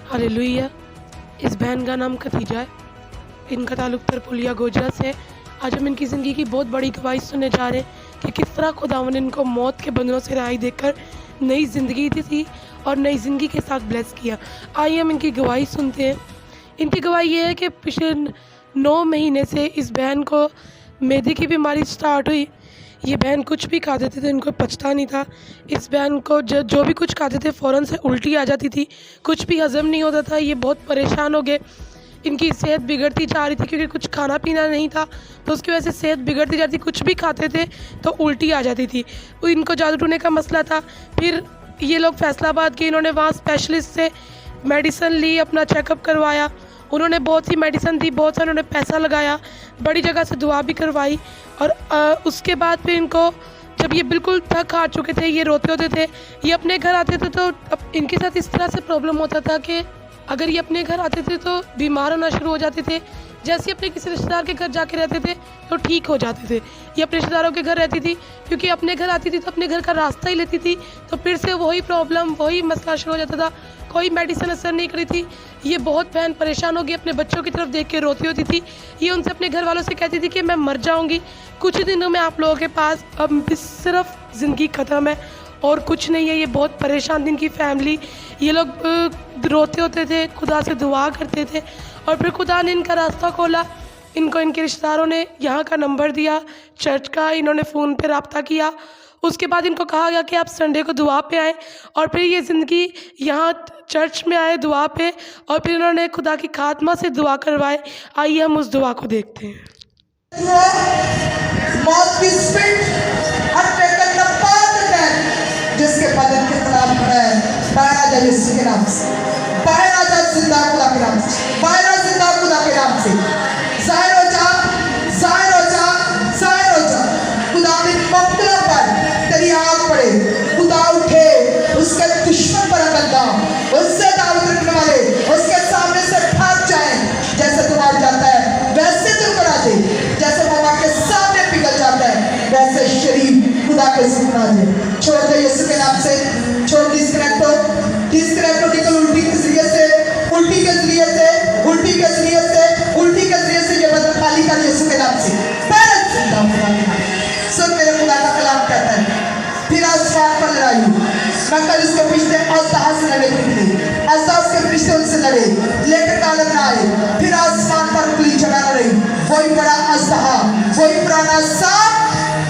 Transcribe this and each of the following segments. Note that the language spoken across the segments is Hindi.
हालेलुया। इस बहन का नाम खतीजा है। इनका ताल्लुक़ तरपुलिया गोजरा से है। आज हम इनकी ज़िंदगी की बहुत बड़ी गवाही सुनने जा रहे हैं कि किस तरह खुदावन ने इनको मौत के बंधनों से रिहाई देकर नई ज़िंदगी दी थी और नई ज़िंदगी के साथ ब्लेस किया। आइए हम इनकी गवाही सुनते हैं। इनकी गवाही ये है कि पिछले 9 महीने से इस बहन को मैदे की बीमारी स्टार्ट हुई। ये बहन कुछ भी खाते थे तो इनको पचता नहीं था। इस बहन को जो भी कुछ खाते थे फ़ौरन से उल्टी आ जाती थी, कुछ भी हज़म नहीं होता था। ये बहुत परेशान हो गए। इनकी सेहत बिगड़ती जा रही थी क्योंकि कुछ खाना पीना नहीं था, तो उसकी वजह से सेहत बिगड़ती जाती। कुछ भी खाते थे तो उल्टी आ जाती थी। तो इनको जादू टूने का मसला था। फिर ये लोग फैसलाबाद गए। इन्होंने वहाँ स्पेशलिस्ट से मेडिसिन ली, अपना चेकअप करवाया। उन्होंने बहुत सी मेडिसिन दी, बहुत सा उन्होंने पैसा लगाया, बड़ी जगह से दुआ भी करवाई। और उसके बाद फिर इनको जब ये बिल्कुल थक हार चुके थे, ये रोते होते थे, ये अपने घर आते थे तो अब इनके साथ इस तरह से प्रॉब्लम होता था कि अगर ये अपने घर आते थे तो बीमार होना शुरू हो जाते थे। जैसे अपने किसी रिश्तेदार के घर जाके रहते थे तो ठीक हो जाते थे। ये अपने रिश्तेदारों के घर रहती थी क्योंकि अपने घर आती थी तो अपने घर का रास्ता ही लेती थी, तो फिर से वही प्रॉब्लम, वही मसला शुरू हो जाता था। कोई मेडिसिन असर नहीं करी थी। ये बहुत बहन परेशान हो गई, अपने बच्चों की तरफ देख के रोती होती थी। ये उनसे अपने घर वालों से कहती थी कि मैं मर जाऊँगी, कुछ दिनों में आप लोगों के पास, अब सिर्फ ज़िंदगी ख़त्म है और कुछ नहीं है। ये बहुत परेशान थी इनकी फैमिली। ये लोग रोते होते थे, खुदा से दुआ करते थे और फिर खुदा ने इनका रास्ता खोला। इनको इनके रिश्तेदारों ने यहाँ का नंबर दिया चर्च का। इन्होंने फ़ोन पे रब्ता किया। उसके बाद इनको कहा गया कि आप संडे को दुआ पे आएँ और फिर ये ज़िंदगी यहाँ चर्च में आए दुआ पे और फिर इन्होंने खुदा की खात्मा से दुआ करवाए। आइए हम उस दुआ को देखते हैं। मौत की स्पिरिट जिसके बदन के खिलाफ खड़ा है, बाहर आ जा यीशु के नाम से, बाहर आ जा जिंदा खुदा के नाम से, बाहर आ जिंदा खुदा के नाम से, जाहिर हो जा, जाहिर हो जा, जाहिर हो जा। खुदा ने मौतों पर तेरी आग पड़े, खुदा उठे, उसके दुश्मन पर बंदा, उससे दावत रखने वाले उसके सामने से भाग जाए। जैसे तू भाग जाता है वैसे तू करा दे, जैसे बाबा के सामने पिघल जाता है वैसे शरीर खुदा के सुना दे। छोड़ दे यीशु के नाम से, छोड़ डिस्कनेक्ट हो, डिस्कनेक्ट हो। निकल उल्टी के जरिए से, उल्टी के जरिए से, उल्टी के जरिए से, उल्टी के जरिए से ये बदन खाली कर यीशु के नाम से। सुन मेरे खुदा का कलाम कहता है, फिर आसमान पर लड़ाई। नकल इसके पिछले अज़दा से लड़े थे, अज़दा उसके पिछले उनसे लड़े लेकर कालम ना आए। फिर आसमान पर खुली जगह लड़ी, वही बड़ा अज़दा, वही पुराना सांप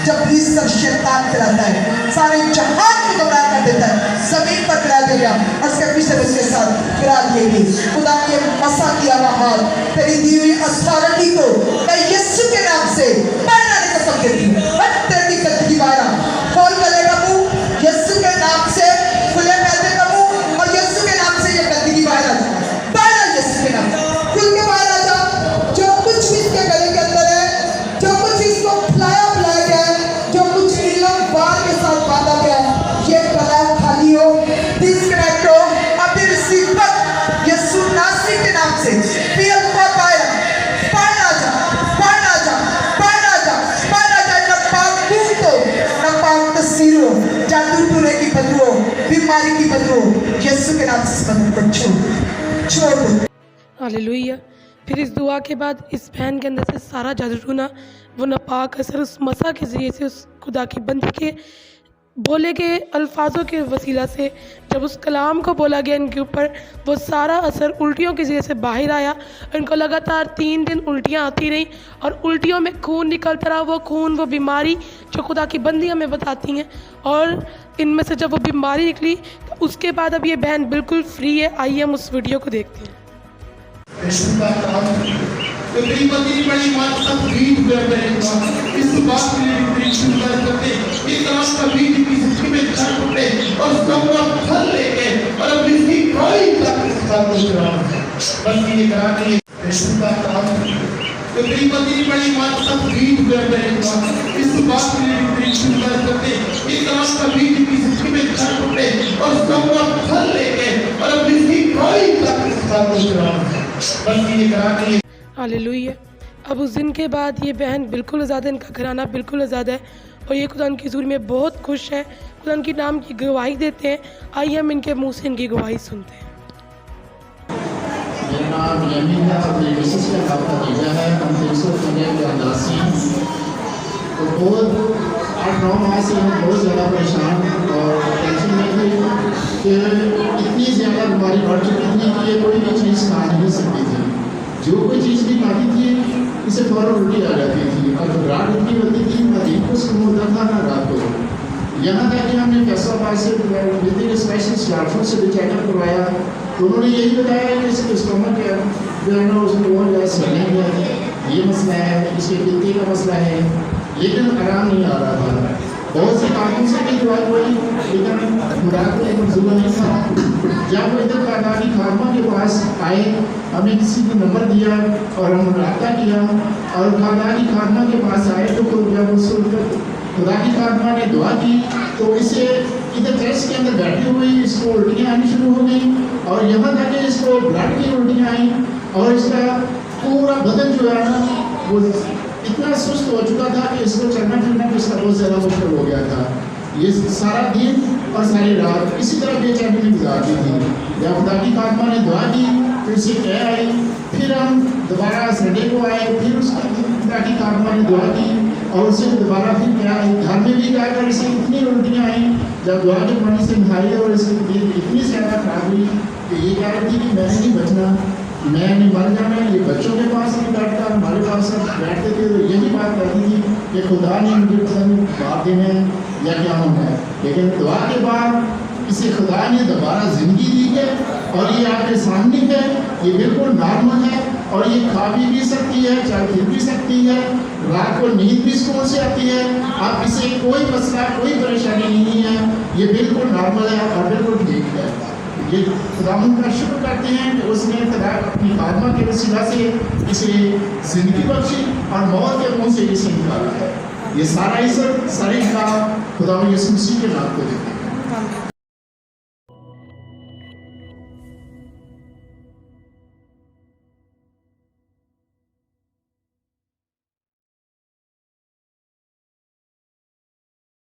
जब भीतर शैतान फैलाता है, सारे जहान को घबरा कर देता है, जमीन पर गिरा देगा और उसके पीछे उसके साथ गिरा देगी। खुदा ने मसा किया वहां तेरी दी हुई अथॉरिटी को मैं यीशु के नाम से बाहर कसम देती हूँ। तेरी गंदगी बाहर खोल गलेगा मुंह यीशु के नाम से, खुले पैदे का मुंह और यीशु के नाम से ये गंदगी बाहर आ जाए, बाहर आ यीशु के नाम से, खुल के बाहर आ जा। जो कुछ भी इसके गले के अंदर है, जो कुछ इसको फुलाया गया है, जो कुछ इल्म बार के साथ बांधा गया है, ये गला खाली हो, डिस्कनेक्ट हो। अब रिसीव कर यीशु नासरी के नाम से पीएम को पाया, बाहर आ जा, बाहर आ जा, बाहर आ जा, बाहर आ जा। न पाप को, न पाप तस्वीरों, जादू टूने की बदबू, बीमारी की बदबू, यीशु के नाम से इस बंधन को छोड़ दो। हालेलुया। फिर इस दुआ के बाद इस बहन के अंदर से सारा जादू टूना, वो नापाक असर उस मसा के ज़रिए से, उस खुदा की बंदी के बोले गए अल्फाजों के वसीला से, जब उस कलाम को बोला गया इनके ऊपर, वो सारा असर उल्टियों के ज़रिए से बाहर आया। इनको लगातार 3 दिन उल्टियाँ आती रहीं और उल्टियों में खून निकलता रहा। वो खून, वो बीमारी जो खुदा की बंदी हमें बताती हैं, और इनमें से जब वो बीमारी निकली तो उसके बाद अब ये बहन बिल्कुल फ्री है। आइए हम उस वीडियो को देखते हैं। तो तेरी बड़ी बात सब बीज हुए करेगा। इस बात के लिए तेरी शुक्र करते, इस काम का बीज की जिंदगी में चढ़ उठे और सबका फल लेके और अपनी इसकी कोई तकलीफ का करा बस ये करा के शुक्र काम। तो तेरी बड़ी बात सब बीज हुए करेगा। इस बात के लिए तेरी शुक्र करते, इस काम का बीज की जिंदगी में चढ़ उठे और सबका फल लेके और अपनी इसकी कोई तकलीफ का करा बस ये करा के। हालेलुया। अब उस दिन के बाद ये बहन बिल्कुल आज़ाद है, इनका घराना बिल्कुल आज़ाद है और ये खुदा की हज़ूरी में बहुत खुश है। खुदा की नाम की गवाही देते हैं। आइए हम इनके मुंह से इनकी गवाही सुनते हैं। अपना मियामी है और मेरी मिसेस का नाम खदीजा है। हम 315 के अंदासी तो बहुत 8-9 माह से हम बहुत ज़्यादा परेशान और टेंशन में थे कि इतनी ज़्यादा बीमारी बढ़ चुकी थी कि ये कोई भी चीज़ खा नहीं सकती थी। जो कोई चीज़ भी खाती थी इसे फ़ौरन उल्टी आ जाती थी और घबराहट उल्टी होती थी, ना दिन को सुकून होता था ना रात को। यहाँ तक कि हमने फैसलाबाद से विदिक स्पेशलिस्ट डॉक्टर से भी चेकअप करवाया तो उन्होंने यही बताया कि इसके स्टोमक के जो है ना उसमें बहुत ज़्यादा स्वेलिंग है, ये मसला है, इसके पित्ते का मसला है, लेकिन आराम नहीं आ रहा था। बहुत से कामों से भी दवाई हुई लेकिन खुराक को मंजूर नहीं था। जब वो इधर खानदानी खारमा के पास आए, हमें किसी ने नंबर दिया और हम रब्ता किया और खानदानी खारमा के पास आए तो जब उसको खुदा की खानमा ने दुआ की तो इसे इधर चर्च के अंदर बैठी हुई इसको उल्टियाँ आनी शुरू हो गई और यहाँ तक कि इसको ब्लड की उल्टियाँ आई और इसका पूरा बदन जो है ना वो इतना सुस्त हो चुका था कि इसको चलना फिरना भी इसका बहुत ज़्यादा मुश्किल हो गया था। ये सारा दिन और सारी रात इसी तरह बेचैनी में गुजारती थी। जब खुदा की खानमा ने दुआ की फिर उसे कह आई, फिर हम दोबारा संडे को आए, फिर उसकी खुदा की खानमा ने दुआ की और उसे दोबारा फिर क्या घर में भी क्या कर इसे इतनी उल्टियाँ आई। जब दुआ के पानी से नहाई और इसकी तबीयत इतनी ज़्यादा खराब हुई कि ये कह रही थी कि मैंने नहीं बचना, मैंने मर जाना। ये बच्चों के पास भी बैठता हमारे पास सब बैठते थे तो यही बात करती थी कि खुदा ने मुझे पसंद बात देना है या क्या होना है। लेकिन दुआ के बाद इसे खुदा ने दोबारा ज़िंदगी दी है और ये आपके सामने है, ये बिल्कुल नॉर्मल है और ये खा भी सकती है, चल फिर भी सकती है, रात को नींद भी सुकून से आती है। अब इसे कोई मसला कोई परेशानी नहीं है, ये बिल्कुल नॉर्मल है और बिल्कुल ठीक है। ये खुदावंद का शुक्र करते हैं कि उसने खुदा अपनी खादमा के वसीला से इसे ज़िंदगी बख्शी और मौत के मुँह से इसे निकाला है। ये सारा इज़्ज़त सारी खुदा यीशु मसीह के नाम को देते हैं।